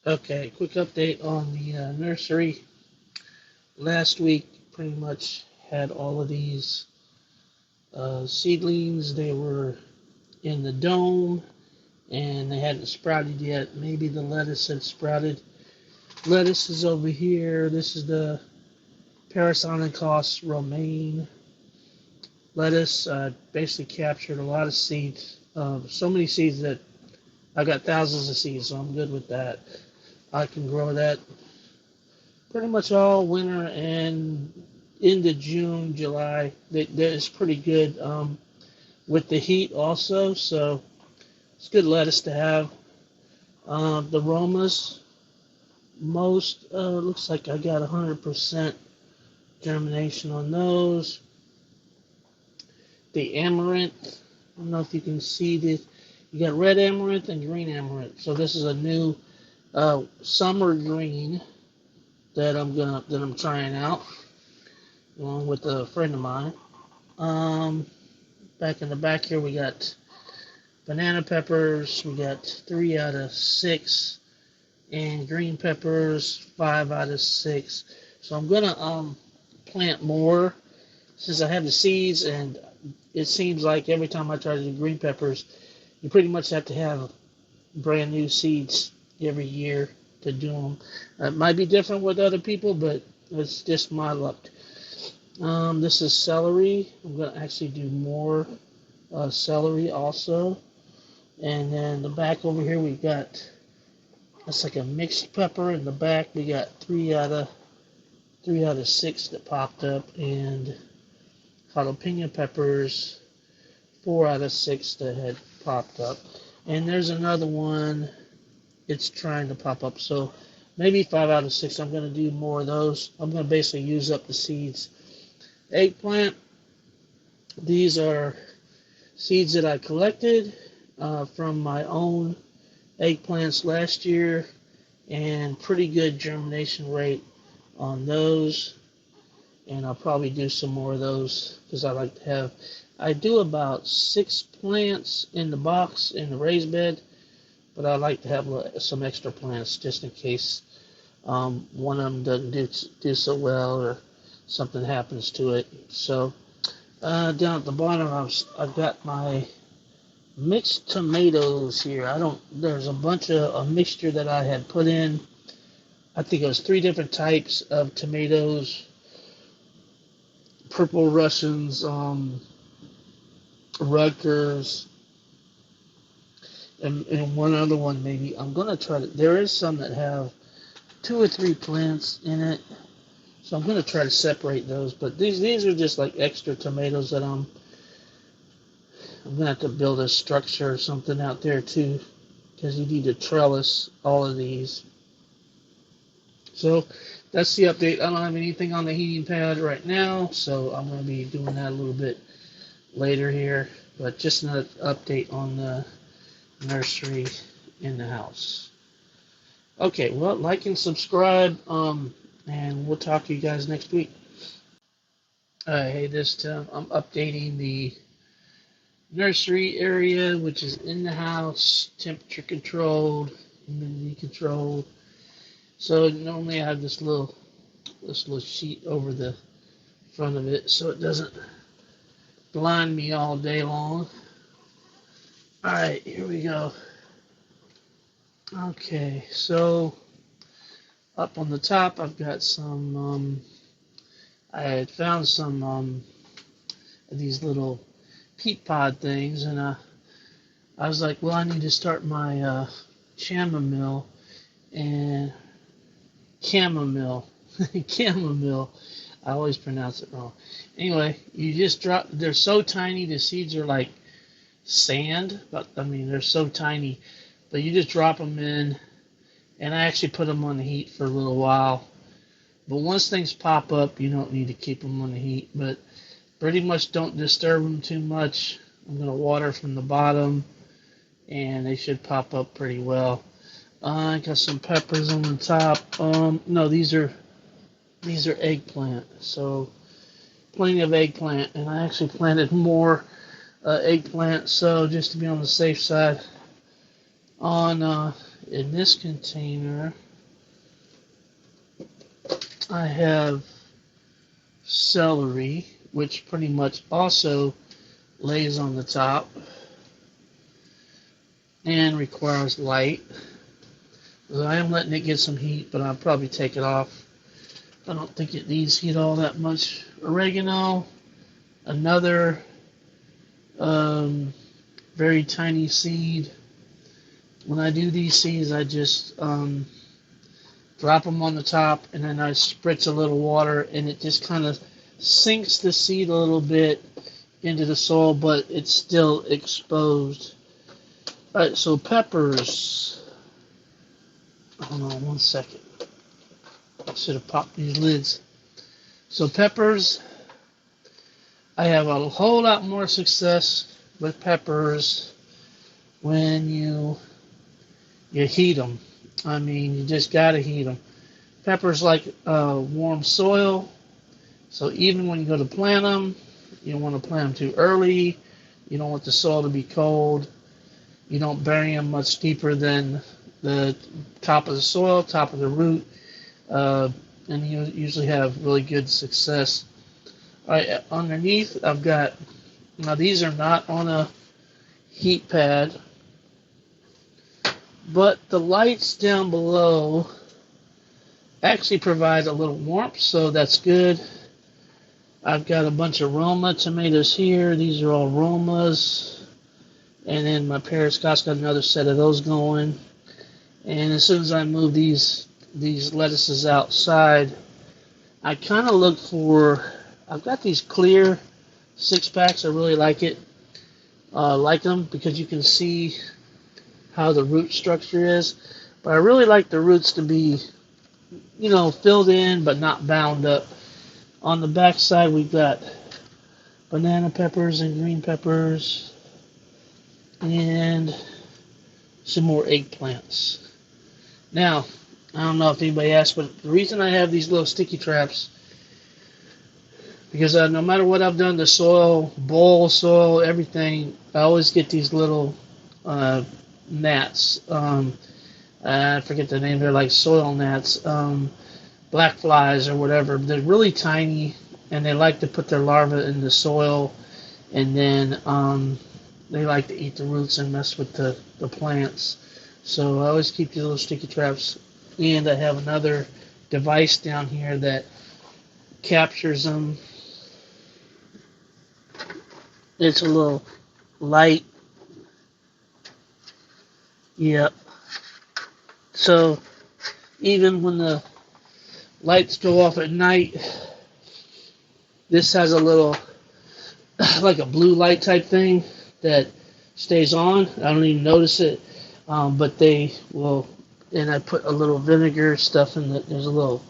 Okay, quick update on the nursery. Last week, pretty much had all of these seedlings. They were in the dome and they hadn't sprouted yet. Maybe the lettuce had sprouted. Lettuce is over here. This is the Parasonicos romaine lettuce. Basically captured a lot of seeds. So many seeds that I got thousands of seeds, so I'm good with that. I can grow that pretty much all winter and into June, July. That is pretty good with the heat also, so it's good lettuce to have. The Romas, most looks like I got 100% germination on those. The amaranth, I don't know if you can see this. You got red amaranth and green amaranth. So this is a new summer green that I'm trying out along with a friend of mine. Back in the back here we got banana peppers. We got 3 out of 6, and green peppers 5 out of 6. So I'm gonna plant more since I have the seeds, and it seems like every time I try to do green peppers, you pretty much have to have brand new seeds every year to do them. It might be different with other people, but it's just my luck. This is celery. I'm going to actually do more celery also. And then the back over here we got, that's like a mixed pepper. In the back we got 3 out of 6 that popped up, and jalapeno peppers 4 out of 6 that had popped up. And there's another one, it's trying to pop up. So maybe 5 out of 6. I'm going to do more of those. I'm going to basically use up the seeds. Eggplant, these are seeds that I collected from my own eggplants last year, and pretty good germination rate on those. And I'll probably do some more of those because I do about 6 plants in the box in the raised bed, but I like to have some extra plants just in case one of them doesn't do so well or something happens to it. So down at the bottom, I've got my mixed tomatoes here. There's a bunch of a mixture that I had put in. I think it was 3 different types of tomatoes: purple Russians, Rutgers, and one other one maybe. I'm gonna try to. There is some that have 2 or 3 plants in it, so I'm gonna try to separate those. But these are just like extra tomatoes that I'm gonna have to build a structure or something out there too, because you need to trellis all of these. So that's the update. I don't have anything on the heating pad right now, so I'm gonna be doing that a little bit later here. But just an update on the nursery in the house. Okay, well, like and subscribe, and we'll talk to you guys next week. Hey, this time I'm updating the nursery area, which is in the house, temperature controlled, humidity controlled. So normally I have this little sheet over the front of it so it doesn't blind me all day long. All right, here we go. Okay, so up on the top I've got some I had found some of these little peat pod things, and I was like, well, I need to start my chamomile and chamomile. Chamomile. I always pronounce it wrong. Anyway, you just drop. They're so tiny. The seeds are like sand, but I mean they're so tiny. But you just drop them in, and I actually put them on the heat for a little while. But once things pop up, you don't need to keep them on the heat. But pretty much don't disturb them too much. I'm gonna water from the bottom, and they should pop up pretty well. I got some peppers on the top. No, these are eggplant. So plenty of eggplant, and I actually planted more eggplant. So just to be on the safe side, on in this container, I have celery, which pretty much also lays on the top and requires light. So I am letting it get some heat, but I'll probably take it off. I don't think it needs heat all that much. Oregano, another very tiny seed. When I do these seeds, I just drop them on the top, and then I spritz a little water, and it just kind of sinks the seed a little bit into the soil, but it's still exposed. Alright, so peppers. Hold on 1 second. I should have popped these lids. So peppers, I have a whole lot more success with peppers when you heat them. I mean, you just gotta heat them. Peppers like warm soil, so even when you go to plant them, you don't want to plant them too early. You don't want the soil to be cold. You don't bury them much deeper than the top of the soil, top of the root, and you usually have really good success. All right, underneath I've got, now these are not on a heat pad, but the lights down below actually provide a little warmth, so that's good. I've got a bunch of Roma tomatoes here. These are all Romas. And then my Periscott's got another set of those going. And as soon as I move these lettuces outside, I kind of look for, I've got these clear 6-packs. I really like it. Like them because you can see how the root structure is. But I really like the roots to be, filled in but not bound up. On the back side, we've got banana peppers and green peppers and some more eggplants. Now, I don't know if anybody asked, but the reason I have these little sticky traps, because no matter what I've done, the soil, bowl, soil, everything, I always get these little gnats. I forget the name. They're like soil gnats, black flies or whatever. They're really tiny, and they like to put their larvae in the soil, and then they like to eat the roots and mess with the plants. So I always keep these little sticky traps, and I have another device down here that captures them. It's a little light. Yep. So even when the lights go off at night, this has a little, like a blue light type thing that stays on. I don't even notice it, but they will. And I put a little vinegar stuff in it. There's a little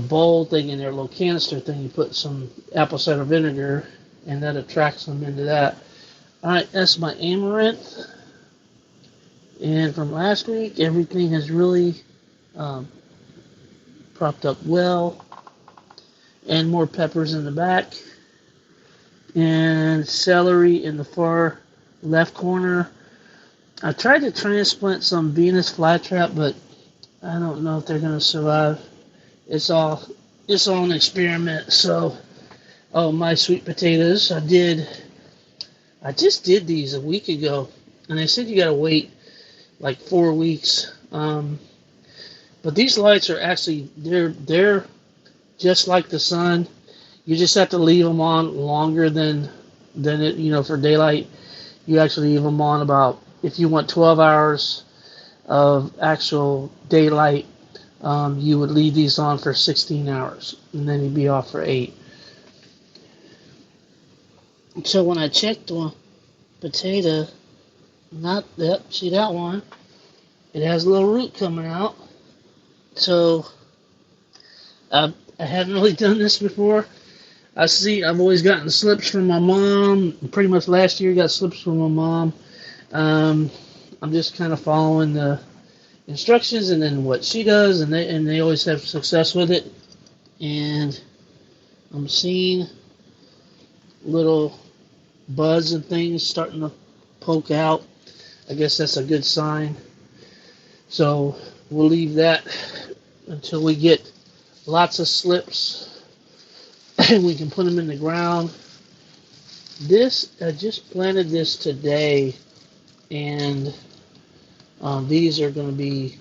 bowl thing in there, a little canister thing. You put some apple cider vinegar, and that attracts them into that. All right, that's my amaranth. And from last week, everything has really propped up well. And more peppers in the back. And celery in the far left corner. I tried to transplant some Venus flytrap, but I don't know if they're going to survive. It's all an experiment. So, my sweet potatoes, I just did these a week ago, and they said you got to wait like 4 weeks. But these lights are actually, they're just like the sun. You just have to leave them on longer than it, for daylight. You actually leave them on about, if you want 12 hours of actual daylight, you would leave these on for 16 hours, and then you'd be off for 8. So when I checked the potato, see that one? It has a little root coming out. So I haven't really done this before. I've always gotten slips from my mom. Pretty much last year got slips from my mom. I'm just kind of following the instructions and then what she does, and they always have success with it. And I'm seeing little buds and things starting to poke out. I guess that's a good sign. So we'll leave that until we get lots of slips and we can put them in the ground. This, I just planted this today, and these are going to be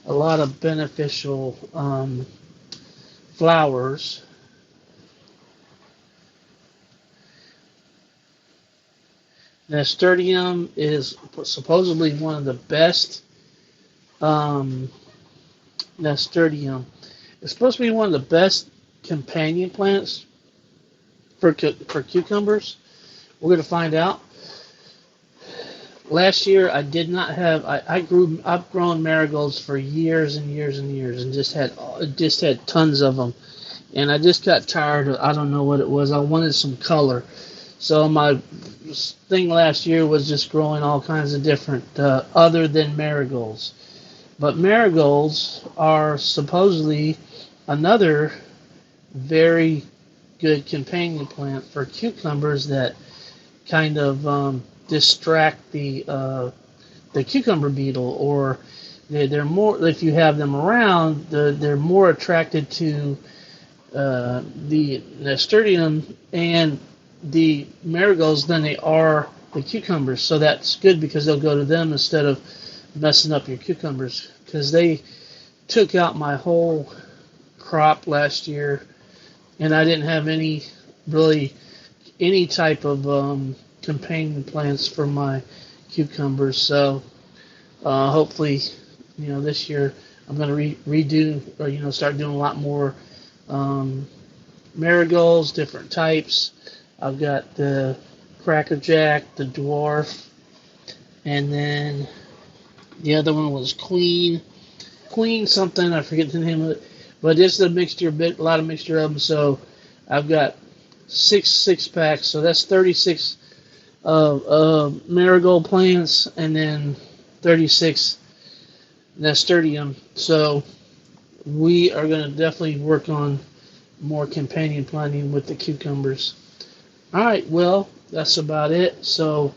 a lot of beneficial flowers. Nasturtium is supposedly one of the best. Nasturtium is supposed to be one of the best companion plants for cucumbers. We're going to find out. Last year I did not have. I've grown marigolds for years and years and years, and just had tons of them. And I just got tired of. I don't know what it was. I wanted some color. So my thing last year was just growing all kinds of different, other than marigolds. But marigolds are supposedly another very good companion plant for cucumbers that kind of distract the cucumber beetle, or they're more, if you have them around, they're more attracted to the nasturtium and the marigolds than they are the cucumbers. So that's good because they'll go to them instead of messing up your cucumbers, because they took out my whole crop last year, and I didn't have any type of companion plants for my cucumbers. So hopefully, this year I'm going to redo, or start doing a lot more marigolds, different types. I've got the crackerjack, the dwarf, and then the other one was queen something. I forget the name of it, but it's a mixture, a lot of mixture of them. So I've got six packs. So that's 36 marigold plants, and then 36 nasturtium. So we are going to definitely work on more companion planting with the cucumbers. All right, well, that's about it. So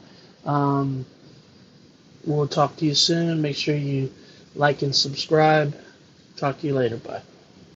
we'll talk to you soon. Make sure you like and subscribe. Talk to you later. Bye.